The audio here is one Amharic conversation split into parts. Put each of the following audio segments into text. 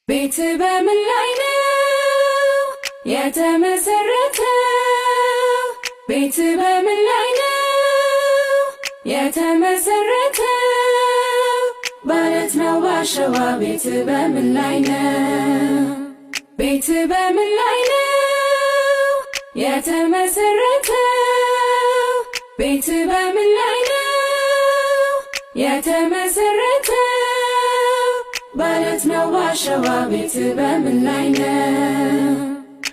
ቤት በምን ላይ ነው የተመሰረተው? ቤት በምን ላይ ነው የተመሰረተው? በአለት ነው ባሸዋ? ቤት በምን ላይ ነው? ቤት በምን ላይ ነው የተመሰረተው? ቤት በምን ላይ ነው የተመሰረተው? በአለት ነው ባሸዋ? ቤት በምን ላይ ነው?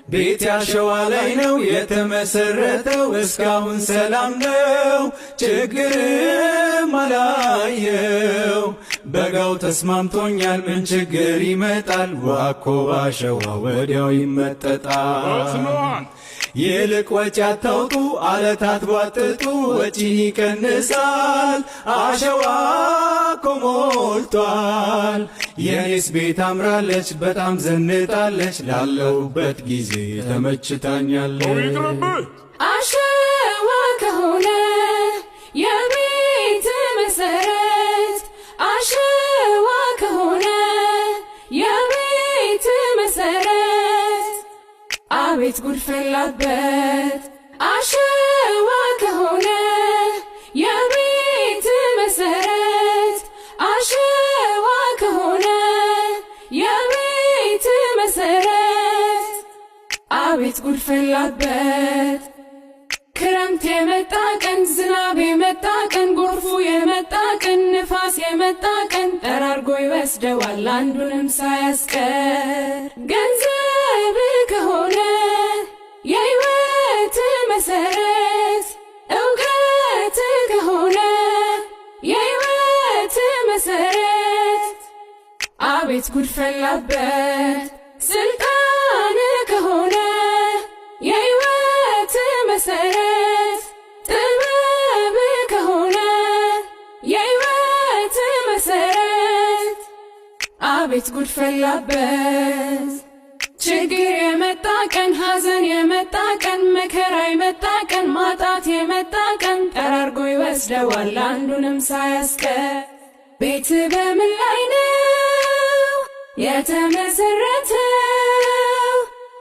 ቤት ያሸዋ ላይ ነው የተመሰረተው። እስካሁን ሰላም ነው ችግርም አላየው። በጋው ተስማምቶኛል ምን ችግር ይመጣል? ዋኮ ባሸዋ ወዲያው ይመጠጣል። ይልቅ ወጪ አታውጡ አለት አትቧጥጡ፣ ወጪን ይቀንሳል አሸዋ እኮ ሞልቷል። የኔስ ቤት አምራለች በጣም ዘንጣለች፣ ላለሁበት ጊዜ ተመችታኛለች። አሸዋ ከሆነ የቤት መሰረት፣ አሸዋ ከሆነ የቤት መሰረት፣ አቤት ጉድ ፈላበት። አሸዋ ከሆነ የቤት መሰረት፣ አሸዋ ከሆነ የቤት መሰረት፣ አቤት ጉድ ፈላበት። ክረምት የመጣ ቀን፣ ዝናብ የመጣ ቀን፣ ጎርፉ የመጣ ቀን፣ ንፋስ የመጣ ቀን ጠራርጎ ይወስደዋል አንዱንም ሳያስቀር። ገንዘብ ከሆነ የሕይወት መሰረት፣ እውቀት ከሆነ የሕይወት መሰረት፣ አቤት ጉድ ፈላበት። ስልጣን ከሆነ የሕይወት መሰረት፣ ጥበብ ከሆነ የሕይወት መሰረት፣ አቤት ጉድ ፈላበት። ችግር የመጣ ቀን፣ ሐዘን የመጣ ቀን፣ መከራ የመጣ ቀን፣ ማጣት የመጣ ቀን ጠራርጎ ይወስደዋል አንዱንም ሳያስቀር። ቤት በምን ላይ ነው የተመሰረተው?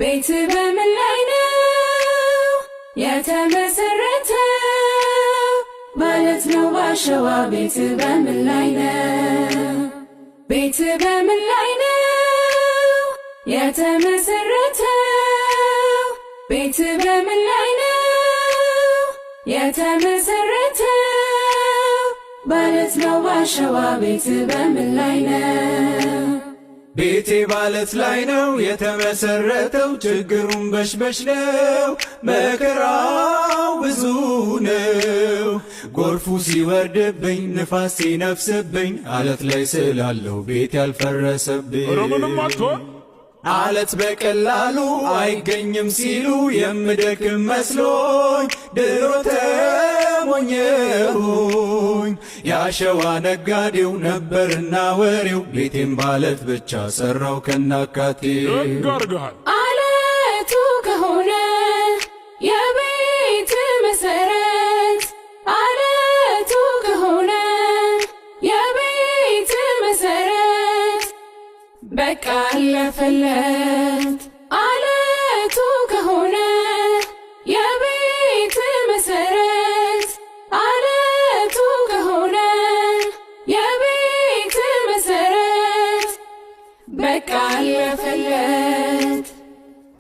ቤት በምን ላይ ነው የተመሰረተው? በአለት ነው ባሸዋ? ቤት በምን ላይ ነው? ቤት በምን ላይ ነው የተመሰረተው? ቤት በምን ላይ ነው የተመሰረተው? በአለት ነው ባሸዋ? ቤት በምን ላይ ነው? ቤቴ ባለት ላይ ነው የተመሰረተው። ችግሩን በሽበሽ ነው መከራው ብዙ ነው። ጎርፉ ሲወርድብኝ ንፋስ ሲነፍስብኝ አለት ላይ ስላለው ቤት ያልፈረሰብኝ። አለት በቀላሉ አይገኝም ሲሉ የምደክም መስሎኝ ድሮ ተሞኘሁኝ። የአሸዋ ነጋዴው ነበርና ወሬው ቤቴም ባለት ብቻ ሰራው ከናካቴው። አለቱ ከሆነ የቤት መሰረት፣ አለቱ ከሆነ የቤት መሰረት፣ በቃ አለፈለት። አለቱ ከሆነ የቤት መሰረት፣ አለቱ ከሆነ የቤት መሰረት፣ በቃ አለፈለት።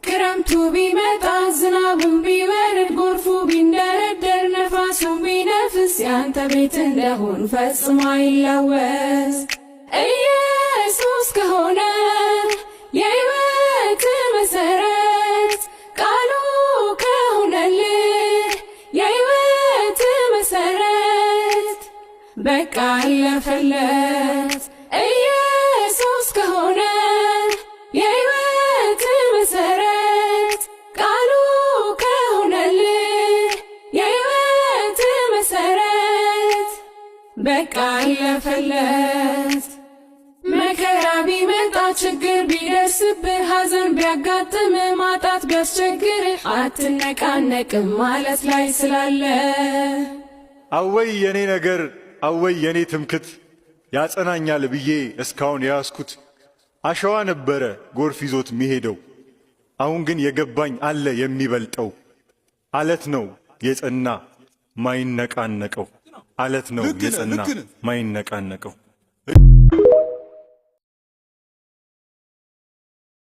ክረምቱ ቢመጣ ዝናቡን ቢወርድ፣ ጎርፉ ቢንደረደር፣ ነፋሱን ቢነፍስ ያንተ ቤት እንደሆን ፈጽሞ አይላወስ። ኢየሱስ ከሆነ የሕይወት መሰረት፣ ቃሉ ከሆነልህ የሕይወት መሰረት፣ በቃ አለፈለት። ኢየሱስ ከሆነ የሕይወት መሰረት፣ ቃሉ ከሆነልህ የሕይወት መሰረት፣ በቃ አለፈለት። መከራ ቢመጣ ችግር ቢደርስብህ፣ ሐዘን ቢያጋጥምህ፣ ማጣት ቢያስቸግርህ፣ አትነቃነቅም ማለት ላይ ስላለ። አወይ የኔ ነገር አወይ የኔ ትምክት፣ ያጸናኛል ብዬ እስካሁን ያስኩት አሸዋ ነበረ ጎርፍ ይዞት ሚሄደው። አሁን ግን የገባኝ አለ የሚበልጠው። አለት ነው የጸና ማይነቃነቀው። አለት ነው የጸና ማይነቃነቀው።